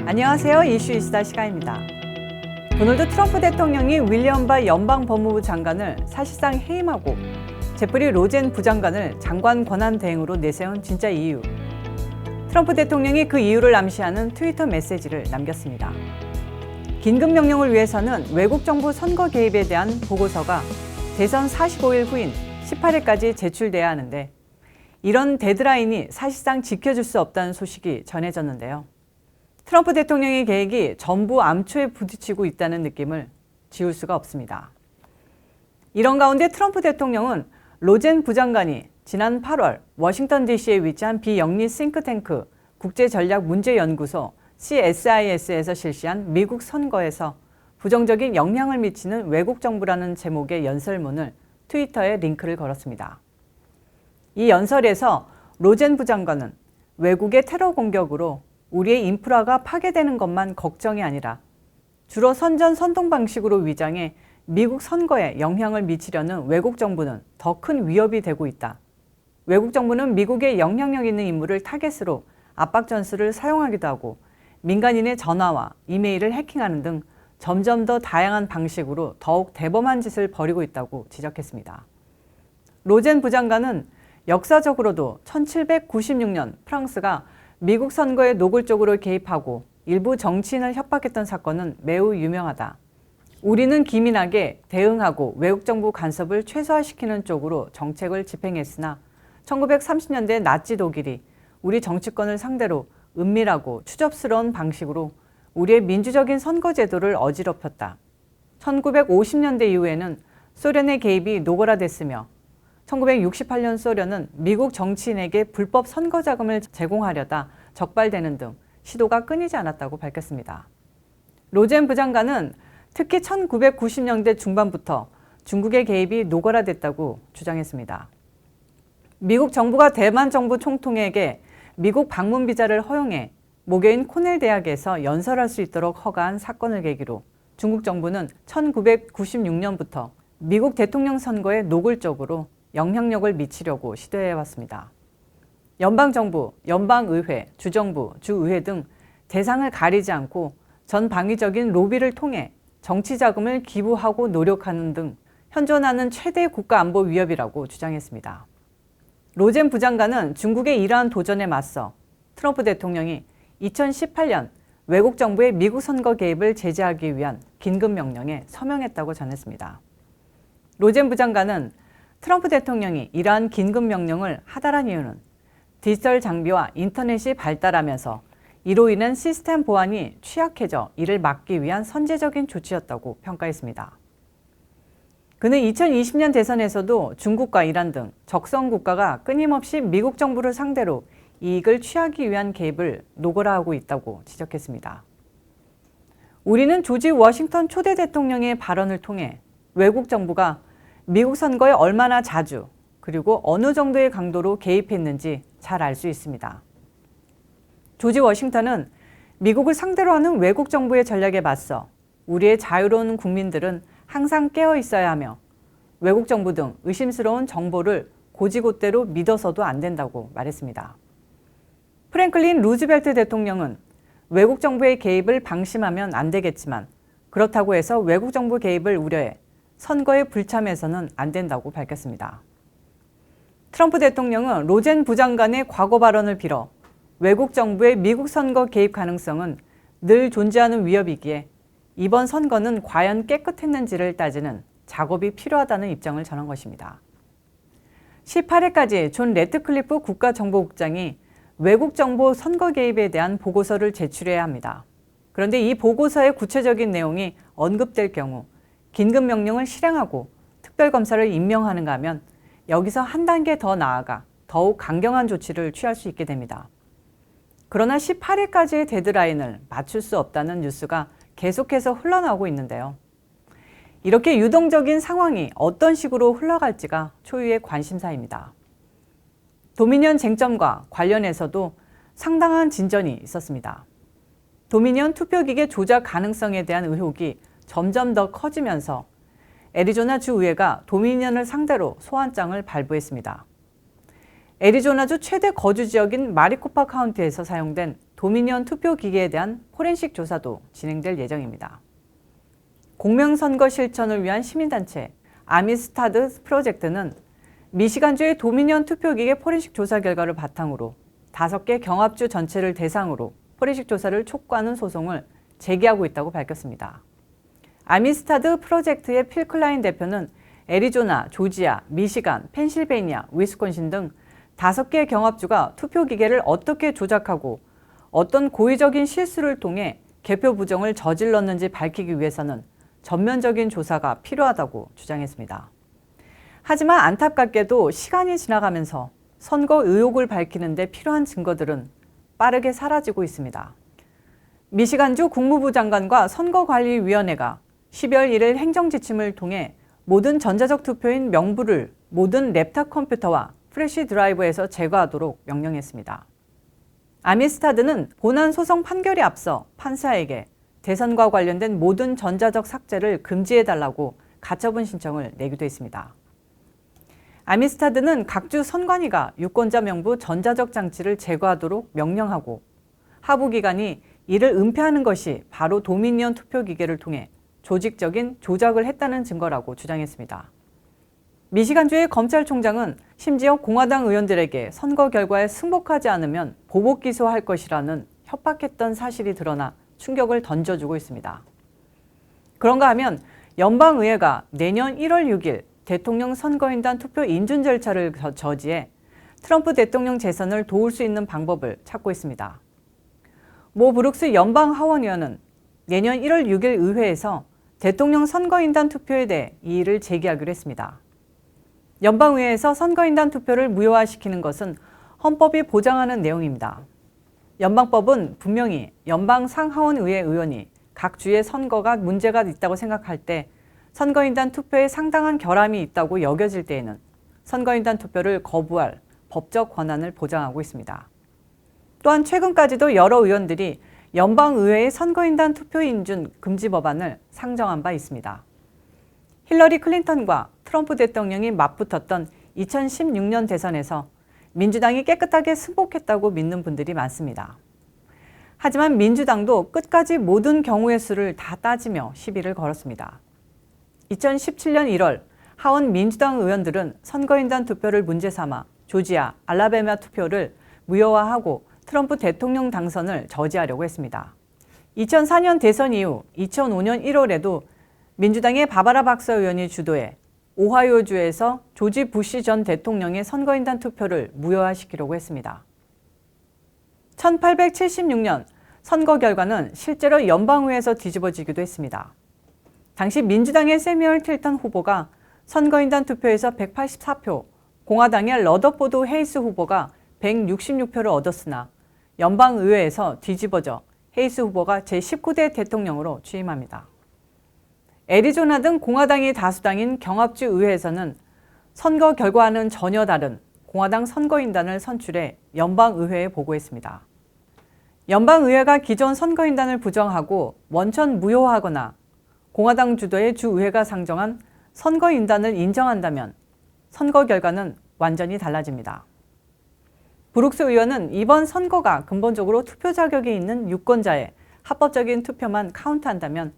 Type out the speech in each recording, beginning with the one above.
안녕하세요. 이슈이스타 시간입니다. 도널드 트럼프 대통령이 윌리엄 바 연방 법무부 장관을 사실상 해임하고 제프리 로젠 부장관을 장관 권한 대행으로 내세운 진짜 이유. 트럼프 대통령이 그 이유를 암시하는 트위터 메시지를 남겼습니다. 긴급 명령을 위해서는 외국 정부 선거 개입에 대한 보고서가 대선 45일 후인 18일까지 제출돼야 하는데 이런 데드라인이 사실상 지켜질 수 없다는 소식이 전해졌는데요. 트럼프 대통령의 계획이 전부 암초에 부딪히고 있다는 느낌을 지울 수가 없습니다. 이런 가운데 트럼프 대통령은 로젠 부장관이 지난 8월 워싱턴 DC에 위치한 비영리 싱크탱크 국제전략문제연구소 CSIS에서 실시한 미국 선거에서 부정적인 영향을 미치는 외국 정부라는 제목의 연설문을 트위터에 링크를 걸었습니다. 이 연설에서 로젠 부장관은 외국의 테러 공격으로 우리의 인프라가 파괴되는 것만 걱정이 아니라 주로 선전-선동 방식으로 위장해 미국 선거에 영향을 미치려는 외국 정부는 더 큰 위협이 되고 있다. 외국 정부는 미국의 영향력 있는 인물을 타겟으로 압박 전술을 사용하기도 하고 민간인의 전화와 이메일을 해킹하는 등 점점 더 다양한 방식으로 더욱 대범한 짓을 벌이고 있다고 지적했습니다. 로젠 부장관은 역사적으로도 1796년 프랑스가 미국 선거에 노골적으로 개입하고 일부 정치인을 협박했던 사건은 매우 유명하다. 우리는 기민하게 대응하고 외국 정부 간섭을 최소화시키는 쪽으로 정책을 집행했으나 1930년대 나치 독일이 우리 정치권을 상대로 은밀하고 추접스러운 방식으로 우리의 민주적인 선거 제도를 어지럽혔다. 1950년대 이후에는 소련의 개입이 노골화됐으며 1968년 소련은 미국 정치인에게 불법 선거 자금을 제공하려다 적발되는 등 시도가 끊이지 않았다고 밝혔습니다. 로젠 부장관은 특히 1990년대 중반부터 중국의 개입이 노골화됐다고 주장했습니다. 미국 정부가 대만 정부 총통에게 미국 방문 비자를 허용해 모교인 코넬 대학에서 연설할 수 있도록 허가한 사건을 계기로 중국 정부는 1996년부터 미국 대통령 선거에 노골적으로 영향력을 미치려고 시도해왔습니다. 연방정부, 연방의회, 주정부, 주의회 등 대상을 가리지 않고 전방위적인 로비를 통해 정치자금을 기부하고 노력하는 등 현존하는 최대 국가안보 위협이라고 주장했습니다. 로젠 부장관은 중국의 이러한 도전에 맞서 트럼프 대통령이 2018년 외국 정부의 미국 선거 개입을 제재하기 위한 긴급명령에 서명했다고 전했습니다. 로젠 부장관은 트럼프 대통령이 이러한 긴급명령을 하달한 이유는 디지털 장비와 인터넷이 발달하면서 이로 인한 시스템 보안이 취약해져 이를 막기 위한 선제적인 조치였다고 평가했습니다. 그는 2020년 대선에서도 중국과 이란 등 적성 국가가 끊임없이 미국 정부를 상대로 이익을 취하기 위한 개입을 노골화하고 있다고 지적했습니다. 우리는 조지 워싱턴 초대 대통령의 발언을 통해 외국 정부가 미국 선거에 얼마나 자주 그리고 어느 정도의 강도로 개입했는지 잘 알 수 있습니다. 조지 워싱턴은 미국을 상대로 하는 외국 정부의 전략에 맞서 우리의 자유로운 국민들은 항상 깨어 있어야 하며 외국 정부 등 의심스러운 정보를 고지곳대로 믿어서도 안 된다고 말했습니다. 프랭클린 루즈벨트 대통령은 외국 정부의 개입을 방심하면 안 되겠지만 그렇다고 해서 외국 정부 개입을 우려해 선거에 불참해서는 안 된다고 밝혔습니다. 트럼프 대통령은 로젠 부장관의 과거 발언을 빌어 외국 정부의 미국 선거 개입 가능성은 늘 존재하는 위협이기에 이번 선거는 과연 깨끗했는지를 따지는 작업이 필요하다는 입장을 전한 것입니다. 18일까지 존 래트클리프 국가정보국장이 외국 정보 선거 개입에 대한 보고서를 제출해야 합니다. 그런데 이 보고서의 구체적인 내용이 언급될 경우 긴급명령을 실행하고 특별검사를 임명하는가 하면 여기서 한 단계 더 나아가 더욱 강경한 조치를 취할 수 있게 됩니다. 그러나 18일까지의 데드라인을 맞출 수 없다는 뉴스가 계속해서 흘러나오고 있는데요. 이렇게 유동적인 상황이 어떤 식으로 흘러갈지가 초유의 관심사입니다. 도미니언 쟁점과 관련해서도 상당한 진전이 있었습니다. 도미니언 투표기계 조작 가능성에 대한 의혹이 점점 더 커지면서 애리조나 주의회가 도미니언을 상대로 소환장을 발부했습니다. 애리조나주 최대 거주 지역인 마리코파 카운티에서 사용된 도미니언 투표기계에 대한 포렌식 조사도 진행될 예정입니다. 공명선거 실천을 위한 시민단체 아미스타드 프로젝트는 미시간주의 도미니언 투표기계 포렌식 조사 결과를 바탕으로 5개 경합주 전체를 대상으로 포렌식 조사를 촉구하는 소송을 제기하고 있다고 밝혔습니다. 아미스타드 프로젝트의 필 클라인 대표는 애리조나, 조지아, 미시간, 펜실베이니아, 위스콘신 등 5개 경합주가 투표기계를 어떻게 조작하고 어떤 고의적인 실수를 통해 개표 부정을 저질렀는지 밝히기 위해서는 전면적인 조사가 필요하다고 주장했습니다. 하지만 안타깝게도 시간이 지나가면서 선거 의혹을 밝히는 데 필요한 증거들은 빠르게 사라지고 있습니다. 미시간주 국무부 장관과 선거관리위원회가 12월 1일 행정지침을 통해 모든 전자적 투표인 명부를 모든 랩탑 컴퓨터와 플래시 드라이브에서 제거하도록 명령했습니다. 아미스타드는 본안 소송 판결에 앞서 판사에게 대선과 관련된 모든 전자적 삭제를 금지해달라고 가처분 신청을 내기도 했습니다. 아미스타드는 각주 선관위가 유권자 명부 전자적 장치를 제거하도록 명령하고 하부기관이 이를 은폐하는 것이 바로 도미니언 투표기계를 통해 조직적인 조작을 했다는 증거라고 주장했습니다. 미시간주의 검찰총장은 심지어 공화당 의원들에게 선거 결과에 승복하지 않으면 보복 기소할 것이라는 협박했던 사실이 드러나 충격을 던져주고 있습니다. 그런가 하면 연방의회가 내년 1월 6일 대통령 선거인단 투표 인준 절차를 저지해 트럼프 대통령 재선을 도울 수 있는 방법을 찾고 있습니다. 모 브룩스 연방하원의원은 내년 1월 6일 의회에서 대통령 선거인단 투표에 대해 이의를 제기하기로 했습니다. 연방의회에서 선거인단 투표를 무효화시키는 것은 헌법이 보장하는 내용입니다. 연방법은 분명히 연방 상하원의회 의원이 각 주의 선거가 문제가 있다고 생각할 때 선거인단 투표에 상당한 결함이 있다고 여겨질 때에는 선거인단 투표를 거부할 법적 권한을 보장하고 있습니다. 또한 최근까지도 여러 의원들이 연방의회의 선거인단 투표 인준 금지 법안을 상정한 바 있습니다. 힐러리 클린턴과 트럼프 대통령이 맞붙었던 2016년 대선에서 민주당이 깨끗하게 승복했다고 믿는 분들이 많습니다. 하지만 민주당도 끝까지 모든 경우의 수를 다 따지며 시비를 걸었습니다. 2017년 1월 하원 민주당 의원들은 선거인단 투표를 문제 삼아 조지아, 알라바마 투표를 무효화하고 트럼프 대통령 당선을 저지하려고 했습니다. 2004년 대선 이후 2005년 1월에도 민주당의 바바라 박사 의원이 주도해 오하이오주에서 조지 부시 전 대통령의 선거인단 투표를 무효화시키려고 했습니다. 1876년 선거 결과는 실제로 연방의회에서 뒤집어지기도 했습니다. 당시 민주당의 세뮤얼 틸턴 후보가 선거인단 투표에서 184표, 공화당의 러더포드 헤이스 후보가 166표를 얻었으나 연방의회에서 뒤집어져 헤이스 후보가 제19대 대통령으로 취임합니다. 애리조나 등 공화당이 다수당인 경합주 의회에서는 선거 결과와는 전혀 다른 공화당 선거인단을 선출해 연방의회에 보고했습니다. 연방의회가 기존 선거인단을 부정하고 원천 무효화하거나 공화당 주도의 주의회가 상정한 선거인단을 인정한다면 선거 결과는 완전히 달라집니다. 브룩스 의원은 이번 선거가 근본적으로 투표 자격이 있는 유권자의 합법적인 투표만 카운트한다면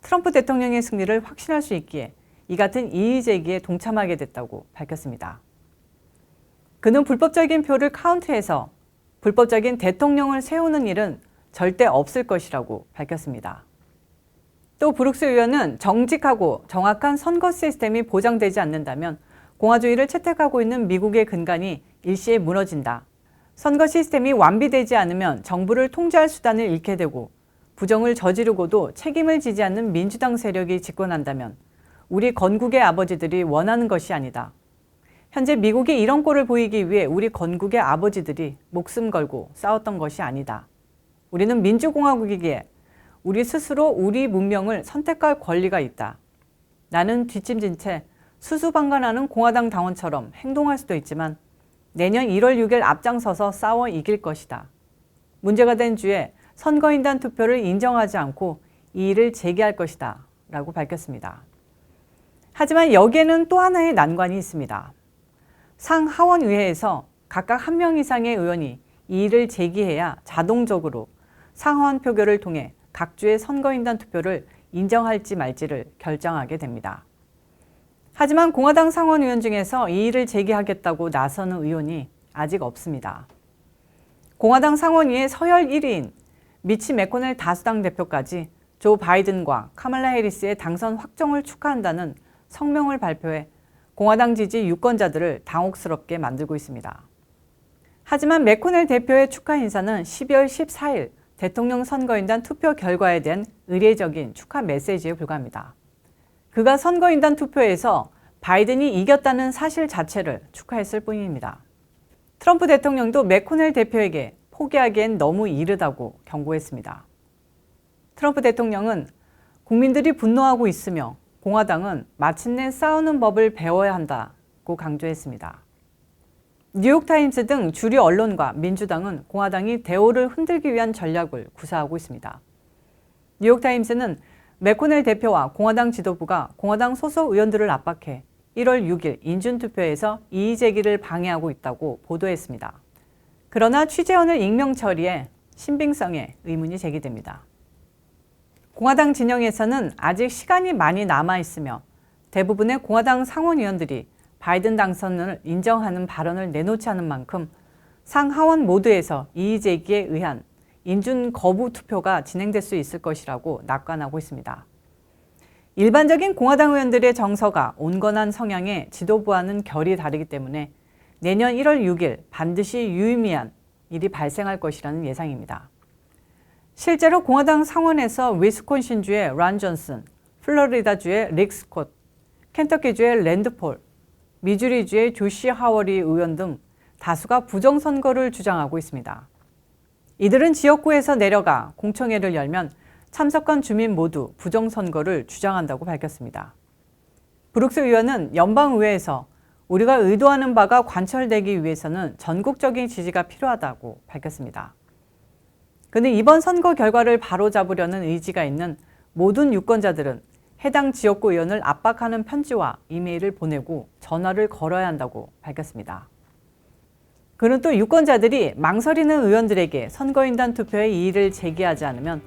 트럼프 대통령의 승리를 확신할 수 있기에 이 같은 이의 제기에 동참하게 됐다고 밝혔습니다. 그는 불법적인 표를 카운트해서 불법적인 대통령을 세우는 일은 절대 없을 것이라고 밝혔습니다. 또 브룩스 의원은 정직하고 정확한 선거 시스템이 보장되지 않는다면 공화주의를 채택하고 있는 미국의 근간이 일시에 무너진다. 선거 시스템이 완비되지 않으면 정부를 통제할 수단을 잃게 되고 부정을 저지르고도 책임을 지지 않는 민주당 세력이 집권한다면 우리 건국의 아버지들이 원하는 것이 아니다. 현재 미국이 이런 꼴을 보이기 위해 우리 건국의 아버지들이 목숨 걸고 싸웠던 것이 아니다. 우리는 민주공화국이기에 우리 스스로 우리 문명을 선택할 권리가 있다. 나는 뒷짐진 채 수수방관하는 공화당 당원처럼 행동할 수도 있지만 내년 1월 6일 앞장서서 싸워 이길 것이다. 문제가 된 주에 선거인단 투표를 인정하지 않고 이의를 제기할 것이다. 라고 밝혔습니다. 하지만 여기에는 또 하나의 난관이 있습니다. 상하원의회에서 각각 1명 이상의 의원이 이의를 제기해야 자동적으로 상하원 표결을 통해 각 주의 선거인단 투표를 인정할지 말지를 결정하게 됩니다. 하지만 공화당 상원의원 중에서 이의를 제기하겠다고 나서는 의원이 아직 없습니다. 공화당 상원의회 서열 1위인 미치 매코넬 다수당 대표까지 조 바이든과 카말라 해리스의 당선 확정을 축하한다는 성명을 발표해 공화당 지지 유권자들을 당혹스럽게 만들고 있습니다. 하지만 매코넬 대표의 축하 인사는 12월 14일 대통령 선거인단 투표 결과에 대한 의례적인 축하 메시지에 불과합니다. 그가 선거인단 투표에서 바이든이 이겼다는 사실 자체를 축하했을 뿐입니다. 트럼프 대통령도 매코넬 대표에게 포기하기엔 너무 이르다고 경고했습니다. 트럼프 대통령은 국민들이 분노하고 있으며 공화당은 마침내 싸우는 법을 배워야 한다고 강조했습니다. 뉴욕타임스 등 주류 언론과 민주당은 공화당이 대오를 흔들기 위한 전략을 구사하고 있습니다. 뉴욕타임스는 매코넬 대표와 공화당 지도부가 공화당 소속 의원들을 압박해 1월 6일 인준투표에서 이의 제기를 방해하고 있다고 보도했습니다. 그러나 취재원을 익명 처리해 신빙성에 의문이 제기됩니다. 공화당 진영에서는 아직 시간이 많이 남아 있으며 대부분의 공화당 상원의원들이 바이든 당선을 인정하는 발언을 내놓지 않은 만큼 상하원 모두에서 이의 제기에 의한 인준 거부 투표가 진행될 수 있을 것이라고 낙관하고 있습니다. 일반적인 공화당 의원들의 정서가 온건한 성향의 지도부와는 결이 다르기 때문에 내년 1월 6일 반드시 유의미한 일이 발생할 것이라는 예상입니다. 실제로 공화당 상원에서 위스콘신주의 란 존슨, 플로리다주의 릭 스콧, 켄터키주의 랜드 폴, 미주리주의 조시 하워리 의원 등 다수가 부정선거를 주장하고 있습니다. 이들은 지역구에서 내려가 공청회를 열면 참석한 주민 모두 부정선거를 주장한다고 밝혔습니다. 브룩스 의원은 연방의회에서 우리가 의도하는 바가 관철되기 위해서는 전국적인 지지가 필요하다고 밝혔습니다. 그는 이번 선거 결과를 바로잡으려는 의지가 있는 모든 유권자들은 해당 지역구 의원을 압박하는 편지와 이메일을 보내고 전화를 걸어야 한다고 밝혔습니다. 그는 또 유권자들이 망설이는 의원들에게 선거인단 투표에 이의를 제기하지 않으면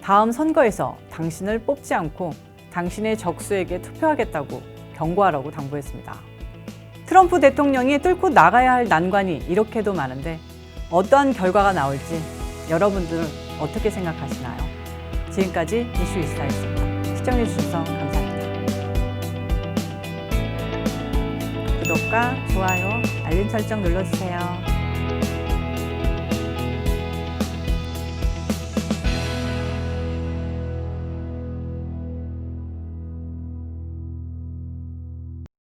다음 선거에서 당신을 뽑지 않고 당신의 적수에게 투표하겠다고 경고하라고 당부했습니다. 트럼프 대통령이 뚫고 나가야 할 난관이 이렇게도 많은데 어떠한 결과가 나올지 여러분들은 어떻게 생각하시나요? 지금까지 이슈이스타였습니다. 시청해주셔서 감사합니다. 구독과 좋아요, 알림 설정 눌러주세요.